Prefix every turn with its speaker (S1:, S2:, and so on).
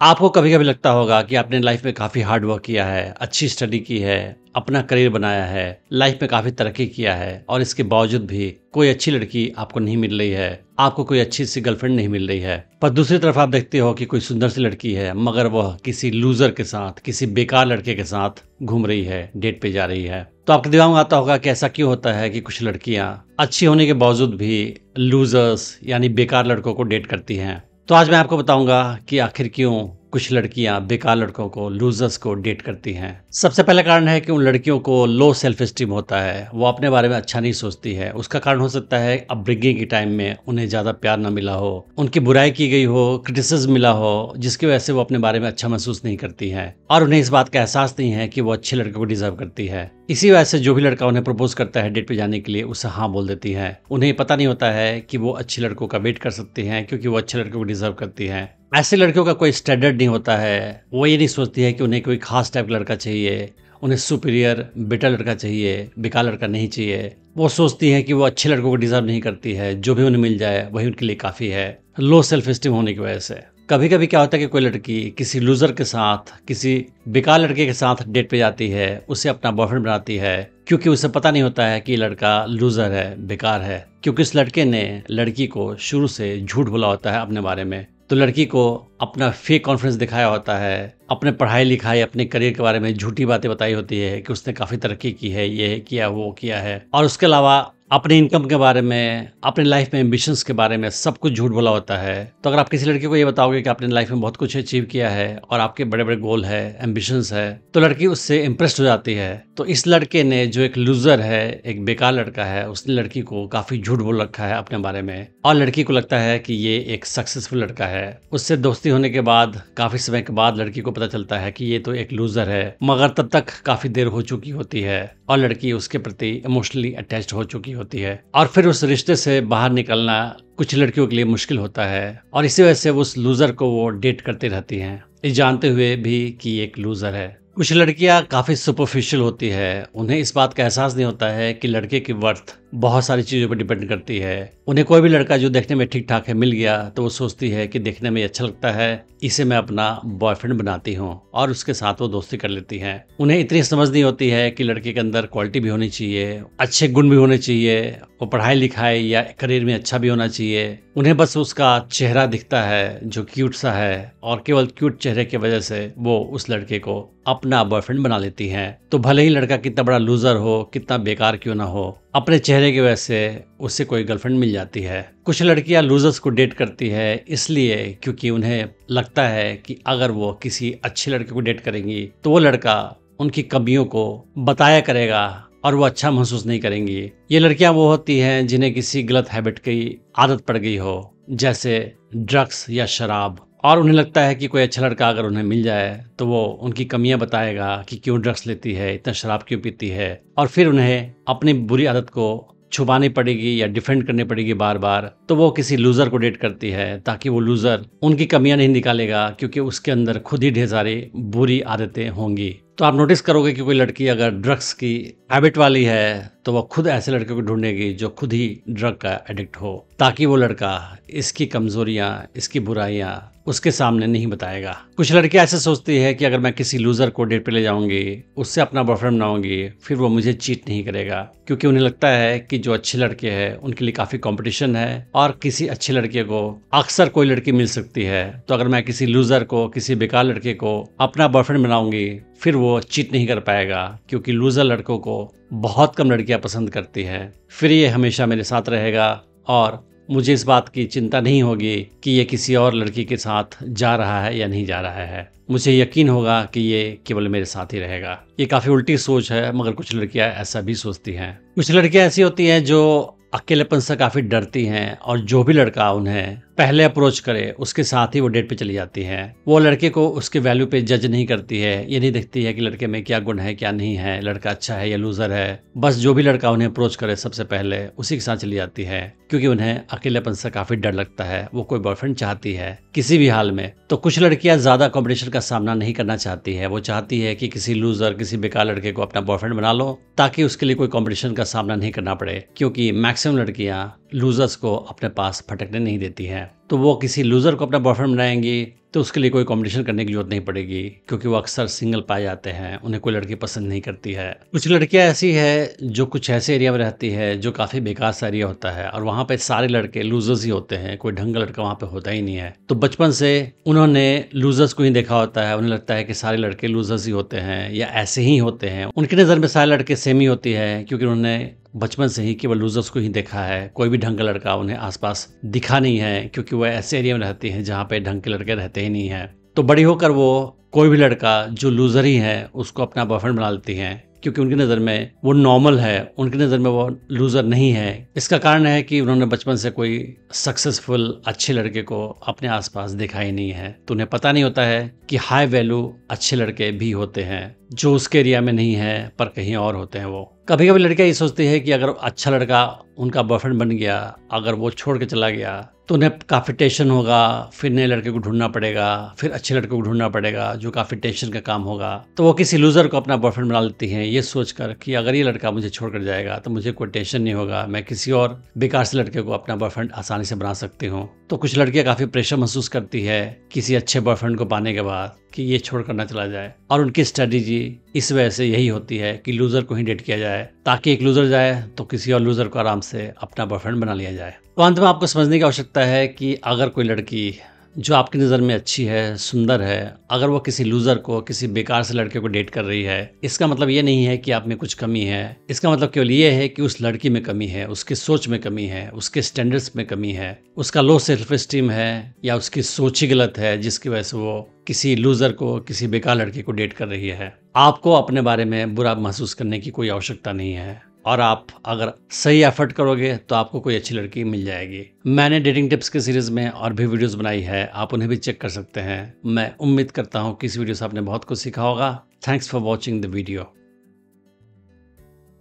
S1: आपको कभी-कभी लगता होगा कि आपने लाइफ में काफ़ी हार्ड वर्क किया है, अच्छी स्टडी की है, अपना करियर बनाया है, लाइफ में काफ़ी तरक्की किया है और इसके बावजूद भी कोई अच्छी लड़की आपको नहीं मिल रही है, आपको कोई अच्छी सी गर्लफ्रेंड नहीं मिल रही है। पर दूसरी तरफ आप देखते हो कि कोई सुंदर सी लड़की है, मगर वह किसी लूज़र के साथ, किसी बेकार लड़के के साथ घूम रही है, डेट पे जा रही है। तो आपके दिमाग में आता होगा कि ऐसा क्यों होता है कि कुछ लड़कियां अच्छी होने के बावजूद भी लूज़र्स यानी बेकार लड़कों को डेट करती हैं। तो आज मैं आपको बताऊंगा कि आखिर क्यों कुछ लड़कियां बेकार लड़कों को लूजर्स को डेट करती हैं। सबसे पहला कारण है कि उन लड़कियों को लो सेल्फ एस्टीम होता है, वो अपने बारे में अच्छा नहीं सोचती है। उसका कारण हो सकता है अपब्रिंगिंग के टाइम में उन्हें ज्यादा प्यार न मिला हो, उनकी बुराई की गई हो, क्रिटिसिज्म मिला हो, जिसकी वजह से वो अपने बारे में अच्छा महसूस नहीं करती है और उन्हें इस बात का एहसास नहीं है कि वो अच्छे लड़के को डिजर्व करती है। इसी वजह से जो भी लड़का उन्हें प्रपोज करता है डेट पे जाने के लिए, उसे हाँ बोल देती है। उन्हें पता नहीं होता है कि वो अच्छे लड़कों का वेट कर सकती हैं क्योंकि वो अच्छे लड़कों को डिजर्व करती हैं। ऐसे लड़कियों का कोई स्टैंडर्ड नहीं होता है। वो ये नहीं सोचती है कि उन्हें कोई खास टाइप का लड़का चाहिए, उन्हें सुपीरियर बेटर लड़का चाहिए, बेकार लड़का नहीं चाहिए। वो सोचती है कि वो अच्छे लड़कों को डिजर्व नहीं करती है, जो भी उन्हें मिल जाए वही उनके लिए काफ़ी है, लो सेल्फ एस्टीम होने की वजह से। कभी कभी क्या होता है कि कोई लड़की किसी लूजर के साथ, किसी बेकार लड़के के साथ डेट पे जाती है, उसे अपना बॉयफ्रेंड बनाती है क्योंकि उसे पता नहीं होता है कि लड़का लूजर है, बेकार है, क्योंकि उस लड़के ने लड़की को शुरू से झूठ बोला होता है अपने बारे में। तो लड़की को अपना फेक कॉन्फिडेंस दिखाया होता है, अपने पढ़ाई लिखाई, अपने करियर के बारे में झूठी बातें बताई होती है कि उसने काफ़ी तरक्की की है, ये किया वो किया है, और उसके अलावा अपने इनकम के बारे में, अपने लाइफ में एम्बिशंस के बारे में सब कुछ झूठ बोला होता है। तो अगर आप किसी लड़की को ये बताओगे कि आपने लाइफ में बहुत कुछ अचीव किया है और आपके बड़े बड़े गोल है, एम्बिशंस है, तो लड़की उससे इम्प्रेस्ड हो जाती है। तो इस लड़के ने, जो एक लूजर है, एक बेकार लड़का है, उसने लड़की को काफ़ी झूठ बोल रखा है अपने बारे में और लड़की को लगता है कि ये एक सक्सेसफुल लड़का है। उससे दोस्ती होने के बाद, काफ़ी समय के बाद लड़की को पता चलता है कि ये तो एक लूजर है, मगर तब तक काफ़ी देर हो चुकी होती है और लड़की उसके प्रति इमोशनली अटैच्ड हो चुकी होती है और फिर उस रिश्ते से बाहर निकलना कुछ लड़कियों के लिए मुश्किल होता है और इसी वजह से उस लूजर को वो डेट करती रहती हैं, ये जानते हुए भी कि एक लूजर है। कुछ लड़कियां काफ़ी सुपरफिशियल होती है, उन्हें इस बात का एहसास नहीं होता है कि लड़के की वर्थ बहुत सारी चीज़ों पर डिपेंड करती है। उन्हें कोई भी लड़का जो देखने में ठीक ठाक है मिल गया तो वो सोचती है कि देखने में अच्छा लगता है, इसे मैं अपना बॉयफ्रेंड बनाती हूँ और उसके साथ वो दोस्ती कर लेती हैं। उन्हें इतनी समझ नहीं होती है कि लड़के के अंदर क्वालिटी भी होनी चाहिए, अच्छे गुण भी होने चाहिए, वो पढ़ाई लिखाई या करियर में अच्छा भी होना चाहिए। उन्हें बस उसका चेहरा दिखता है जो क्यूट सा है और केवल क्यूट चेहरे की वजह से वो उस लड़के को अपना बॉयफ्रेंड बना लेती हैं। तो भले ही लड़का कितना बड़ा लूजर हो, कितना बेकार क्यों ना हो, अपने चेहरे की वजह से उससे कोई गर्लफ्रेंड मिल जाती है। कुछ लड़कियां लूजर्स को डेट करती है इसलिए क्योंकि उन्हें लगता है कि अगर वो किसी अच्छे लड़के को डेट करेंगी तो वो लड़का उनकी कमियों को बताया करेगा और वो अच्छा महसूस नहीं करेंगी। ये लड़कियां वो होती हैं जिन्हें किसी गलत हैबिट की आदत पड़ गई हो, जैसे ड्रग्स या शराब, और उन्हें लगता है कि कोई अच्छा लड़का अगर उन्हें मिल जाए तो वो उनकी कमियां बताएगा कि क्यों ड्रग्स लेती है, इतना शराब क्यों पीती है, और फिर उन्हें अपनी बुरी आदत को छुपानी पड़ेगी या डिफेंड करनी पड़ेगी बार बार। तो वो किसी लूजर को डेट करती है ताकि वो लूजर उनकी कमियां नहीं निकालेगा क्योंकि उसके अंदर खुद ही ढेर सारी बुरी आदतें होंगी। तो आप नोटिस करोगे कि कोई लड़की अगर ड्रग्स की हैबिट वाली है तो वो खुद ऐसे लड़के को ढूंढेगी जो खुद ही ड्रग का एडिक्ट हो, ताकि वो लड़का इसकी कमजोरियां, इसकी बुराइयां उसके सामने नहीं बताएगा। कुछ लड़कियां ऐसे सोचती है कि अगर मैं किसी लूजर को डेट पे ले जाऊंगी, उससे अपना बॉयफ्रेंड बनाऊंगी, फिर वो मुझे चीट नहीं करेगा, क्योंकि उन्हें लगता है कि जो अच्छे लड़के हैं उनके लिए काफी कंपटीशन है और किसी अच्छे लड़के को अक्सर कोई लड़की मिल सकती है। तो अगर मैं किसी लूजर को, किसी बेकार लड़के को अपना बॉयफ्रेंड बनाऊंगी, फिर वो चीट नहीं कर पाएगा, क्योंकि लूजर लड़कों को बहुत कम लड़कियां पसंद करती हैं। फिर ये हमेशा मेरे साथ रहेगा और मुझे इस बात की चिंता नहीं होगी कि ये किसी और लड़की के साथ जा रहा है या नहीं जा रहा है। मुझे यकीन होगा कि ये केवल मेरे साथ ही रहेगा। ये काफ़ी उल्टी सोच है, मगर कुछ लड़कियां ऐसा भी सोचती हैं। कुछ लड़कियां ऐसी होती हैं जो अकेलेपन से काफ़ी डरती हैं और जो भी लड़का उन्हें पहले अप्रोच करे उसके साथ ही वो डेट पे चली जाती हैं। वो लड़के को उसके वैल्यू पे जज नहीं करती है, ये नहीं देखती है कि लड़के में क्या गुण है क्या नहीं है, लड़का अच्छा है या लूजर है। बस जो भी लड़का उन्हें अप्रोच करे सबसे पहले उसी के साथ चली जाती है, क्योंकि उन्हें अकेलेपन से काफ़ी डर लगता है। वो कोई बॉयफ्रेंड चाहती है किसी भी हाल में। तो कुछ लड़कियां ज़्यादा कॉम्पिटिशन का सामना नहीं करना चाहती है। वो चाहती है कि किसी लूजर, किसी बेकार लड़के को अपना बॉयफ्रेंड बना लो ताकि उसके लिए कोई कॉम्पिटिशन का सामना नहीं करना पड़े, क्योंकि मैक्सिमम लड़कियां लूजर्स को अपने पास फटकने नहीं देती हैं। हैं तो वो किसी लूज़र को अपना बॉयफ्रेंड बनाएंगी तो उसके लिए कोई कॉम्पिटिशन करने की जरूरत नहीं पड़ेगी, क्योंकि वो अक्सर सिंगल पाए जाते हैं, उन्हें कोई लड़की पसंद नहीं करती है। कुछ लड़कियां ऐसी है जो कुछ ऐसे एरिया में रहती है जो काफ़ी बेकार सा एरिया होता है और वहाँ पे सारे लड़के लूजर्स ही होते हैं, कोई ढंग का लड़का वहाँ पे होता ही नहीं है। तो बचपन से उन्होंने लूजर्स को ही देखा होता है, उन्हें लगता है कि सारे लड़के लूजर्स ही होते हैं या ऐसे ही होते हैं। उनकी नज़र में सारे लड़के सेम ही होती है, क्योंकि उन्होंने बचपन से ही केवल लूजर्स को ही देखा है। कोई भी ढंग का लड़का उन्हें आसपास दिखा नहीं है, क्योंकि वह ऐसे एरिया में रहती हैं जहाँ पे ढंग के लड़के रहते ही नहीं हैं। तो बड़ी होकर वो कोई भी लड़का जो लूजर ही है उसको अपना बॉयफ्रेंड बना लेती हैं, क्योंकि उनकी नज़र में वो नॉर्मल है, उनकी नज़र में वो लूज़र नहीं है। इसका कारण है कि उन्होंने बचपन से कोई सक्सेसफुल अच्छे लड़के को अपने आसपास देखा ही नहीं है, तो उन्हें पता नहीं होता है कि हाई वैल्यू अच्छे लड़के भी होते हैं जो उसके एरिया में नहीं है पर कहीं और होते हैं। वो कभी कभी लड़कियां ये सोचती है कि अगर अच्छा लड़का उनका बॉयफ्रेंड बन गया, अगर वो छोड़ के चला गया तो उन्हें काफ़ी टेंशन होगा, फिर नए लड़के को ढूंढना पड़ेगा, फिर अच्छे लड़के को ढूंढना पड़ेगा, जो काफ़ी टेंशन का काम होगा। तो वो किसी लूज़र को अपना बॉयफ्रेंड बना लेती हैं ये सोचकर कि अगर ये लड़का मुझे छोड़कर जाएगा तो मुझे कोई टेंशन नहीं होगा, मैं किसी और बेकार से लड़के को अपना बॉयफ्रेंड आसानी से बना सकती हूँ। तो कुछ लड़कियां काफ़ी प्रेशर महसूस करती है किसी अच्छे बॉयफ्रेंड को पाने के बाद कि ये छोड़कर ना चला जाए, और उनकी स्ट्रेटेजी इस वजह से यही होती है कि लूज़र को ही डेट किया जाए, ताकि एक लूज़र जाए तो किसी और लूज़र को आराम से अपना बॉयफ्रेंड बना लिया जाए। तो अंत में आपको समझने की आवश्यकता है कि अगर कोई लड़की जो आपकी नज़र में अच्छी है, सुंदर है, अगर वो किसी लूज़र को, किसी बेकार से लड़के को डेट कर रही है, इसका मतलब ये नहीं है कि आप में कुछ कमी है। इसका मतलब केवल ये है कि उस लड़की में कमी है, उसकी सोच में कमी है, उसके स्टैंडर्ड्स में कमी है, उसका लो सेल्फ एस्टीम है, या उसकी सोच ही गलत है जिसकी वजह से वो किसी लूज़र को, किसी बेकार लड़के को डेट कर रही है। आपको अपने बारे में बुरा महसूस करने की कोई आवश्यकता नहीं है, और आप अगर सही एफर्ट करोगे तो आपको कोई अच्छी लड़की मिल जाएगी। मैंने डेटिंग टिप्स की सीरीज में और भी वीडियोस बनाई है, आप उन्हें भी चेक कर सकते हैं। मैं उम्मीद करता हूँ कि इस वीडियो से आपने बहुत कुछ सीखा होगा। Thanks for watching the video.